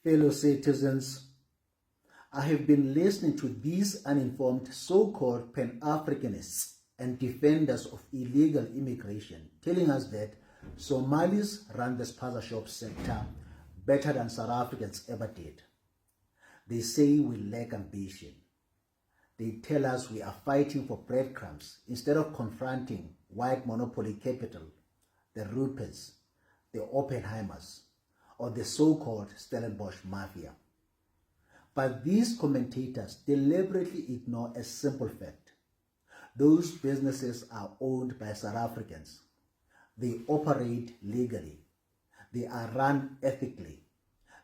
Fellow citizens, I have been listening to these uninformed so-called Pan-Africanists and defenders of illegal immigration telling us that Somalis run the spaza shop sector better than South Africans ever did. They say we lack ambition. They tell us we are fighting for breadcrumbs instead of confronting white monopoly capital, the Ruperts, the Oppenheimers, or the so-called Stellenbosch mafia. But these commentators deliberately ignore a simple fact. Those businesses are owned by South Africans. They operate legally. They are run ethically.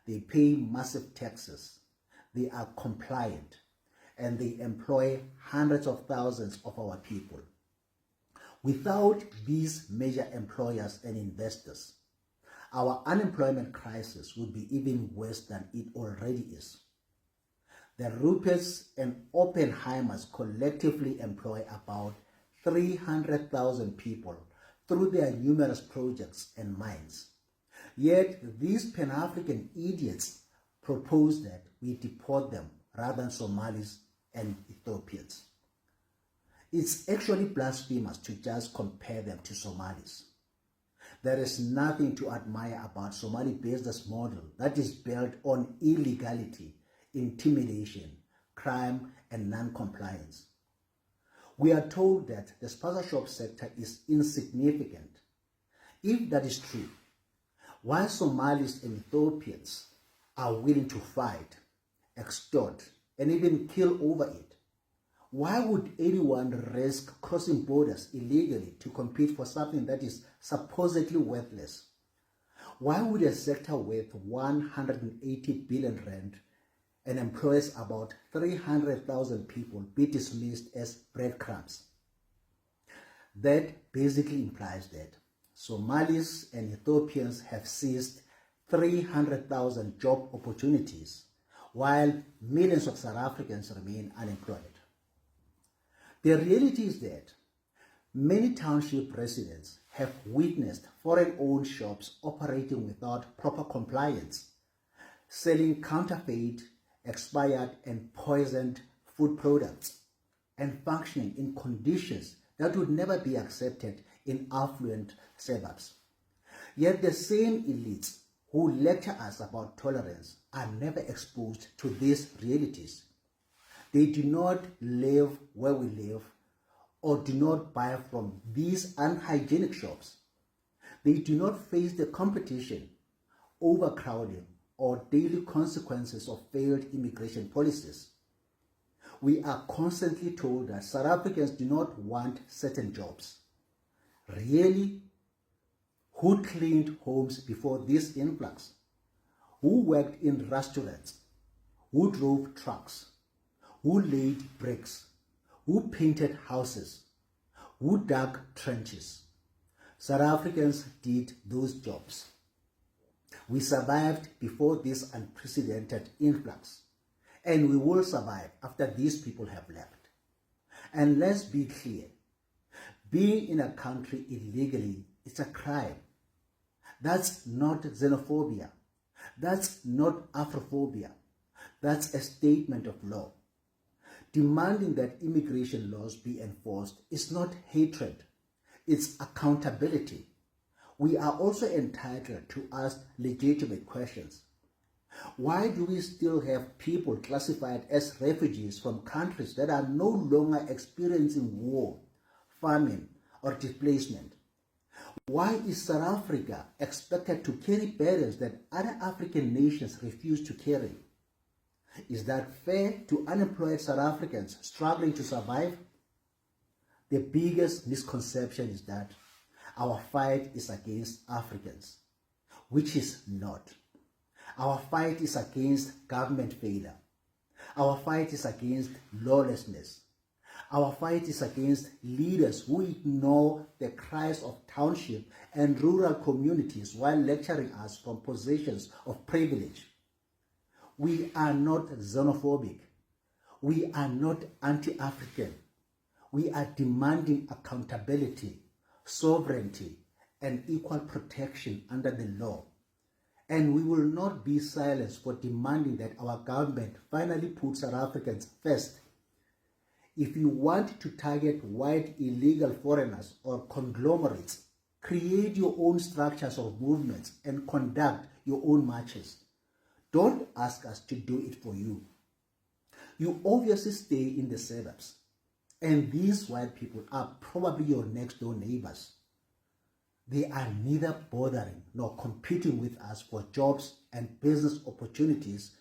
They pay massive taxes. They are compliant. And they employ hundreds of thousands of our people. Without these major employers and investors, our unemployment crisis would be even worse than it already is. The Ruperts and Oppenheimers collectively employ about 300,000 people through their numerous projects and mines. Yet these Pan-African idiots propose that we deport them rather than Somalis and Ethiopians. It's actually blasphemous to just compare them to Somalis. There is nothing to admire about Somali business model that is built on illegality, intimidation, crime, and non-compliance. We are told that the spaza shop sector is insignificant. If that is true, why Somalis and Ethiopians are willing to fight, extort, and even kill over it? Why would anyone risk crossing borders illegally to compete for something that is supposedly worthless? Why would a sector worth 180 billion rand and employs about 300,000 people be dismissed as breadcrumbs? That basically implies that Somalis and Ethiopians have seized 300,000 job opportunities while millions of South Africans remain unemployed. The reality is that many township residents have witnessed foreign-owned shops operating without proper compliance, selling counterfeit, expired and poisoned food products, and functioning in conditions that would never be accepted in affluent suburbs. Yet the same elites who lecture us about tolerance are never exposed to these realities. They do not live where we live or do not buy from these unhygienic shops. They do not face the competition, overcrowding, or daily consequences of failed immigration policies. We are constantly told that South Africans do not want certain jobs. Really? Who cleaned homes before this influx? Who worked in restaurants? Who drove trucks? Who laid bricks? Who painted houses? Who dug trenches? South Africans did those jobs. We survived before this unprecedented influx, and we will survive after these people have left. And let's be clear, being in a country illegally is a crime. That's not xenophobia. That's not Afrophobia. That's a statement of law. Demanding that immigration laws be enforced is not hatred, it's accountability. We are also entitled to ask legitimate questions. Why do we still have people classified as refugees from countries that are no longer experiencing war, famine, or displacement? Why is South Africa expected to carry burdens that other African nations refuse to carry? Is that fair to unemployed South Africans struggling to survive? The biggest misconception is that our fight is against Africans, which is not. Our fight is against government failure. Our fight is against lawlessness. Our fight is against leaders who ignore the cries of township and rural communities while lecturing us from positions of privilege. We are not xenophobic. We are not anti-African. We are demanding accountability, sovereignty, and equal protection under the law. And we will not be silenced for demanding that our government finally put South Africans first. If you want to target white illegal foreigners or conglomerates, create your own structures of movements and conduct your own marches. Don't ask us to do it for you. You obviously stay in the suburbs, and these white people are probably your next door neighbors. They are neither bothering nor competing with us for jobs and business opportunities